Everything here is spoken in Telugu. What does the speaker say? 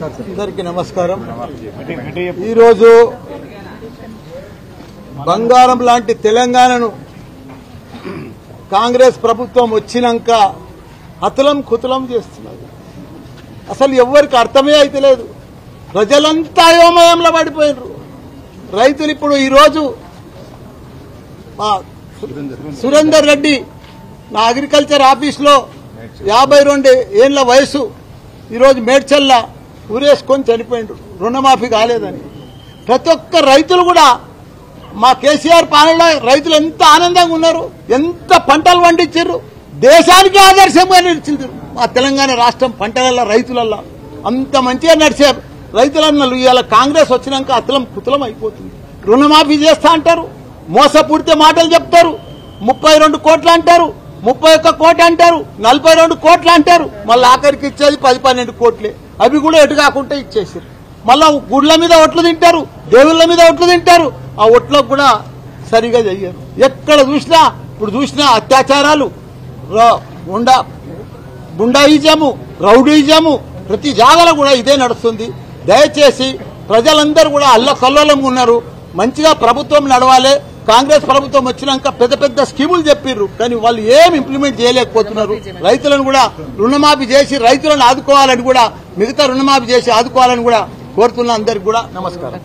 అందరికీ నమస్కారం. ఈరోజు బంగారం లాంటి తెలంగాణను కాంగ్రెస్ ప్రభుత్వం వచ్చినాక అతలం కుతలం చేస్తున్నారు. అసలు ఎవరికి అర్థమే అయితే లేదు. ప్రజలంతా అయోమయంలో పడిపోయినారు. రైతులు ఇప్పుడు ఈరోజు సురేందర్ రెడ్డి నా అగ్రికల్చర్ ఆఫీస్లో 52 ఏళ్ల వయసు ఈరోజు మేడ్చల్ల ఊరేసుకొని చనిపోయిండు రుణమాఫీ కాలేదని. ప్రతి ఒక్క రైతులు కూడా మా కేసీఆర్ పాలనలో రైతులు ఎంత ఆనందంగా ఉన్నారు, ఎంత పంటలు పండించారు, దేశానికి ఆదర్శంగా నిలిచింది. మా తెలంగాణ రాష్ట్రం పంటలల్లో రైతులల్లో అంత మంచిగా నడిచే రైతులన్నలు ఇవాళ కాంగ్రెస్ వచ్చినాక అతలం కుతలం అయిపోతుంది. రుణమాఫీ చేస్తా అంటారు, మోసపూరిత మాటలు చెప్తారు, 32 కోట్లు అంటారు, 31 కోట్లు అంటారు, 42 కోట్లు అంటారు. మళ్ళీ ఆఖరికి ఇచ్చేది 10-12 కోట్లే. అవి కూడా ఎటు కాకుండా ఇచ్చేసారు. మళ్ళా గుడ్ల మీద ఒట్లు తింటారు, దేవుళ్ళ మీద ఒట్లు తింటారు. ఆ ఒట్లకు కూడా సరిగా చెయ్యరు. ఎక్కడ చూసినా ఇప్పుడు చూసినా అత్యాచారాలు, గుండాయిజము, రౌడీజము, ప్రతి జాగాలో కూడా ఇదే నడుస్తుంది. దయచేసి ప్రజలందరూ కూడా అల్లకల్లోలంగా ఉన్నారు. మంచిగా ప్రభుత్వం నడవాలి. కాంగ్రెస్ ప్రభుత్వం వచ్చినాక పెద్ద పెద్ద స్కీములు చెప్పిర్రు, కానీ వాళ్ళు ఏం ఇంప్లిమెంట్ చేయలేకపోతున్నారు. రైతులను కూడా రుణమాఫీ చేసి రైతులను ఆదుకోవాలని కూడా, మిగతా రుణమాఫీ చేసి ఆదుకోవాలని కూడా కోరుతున్నా. అందరికి కూడా నమస్కారం.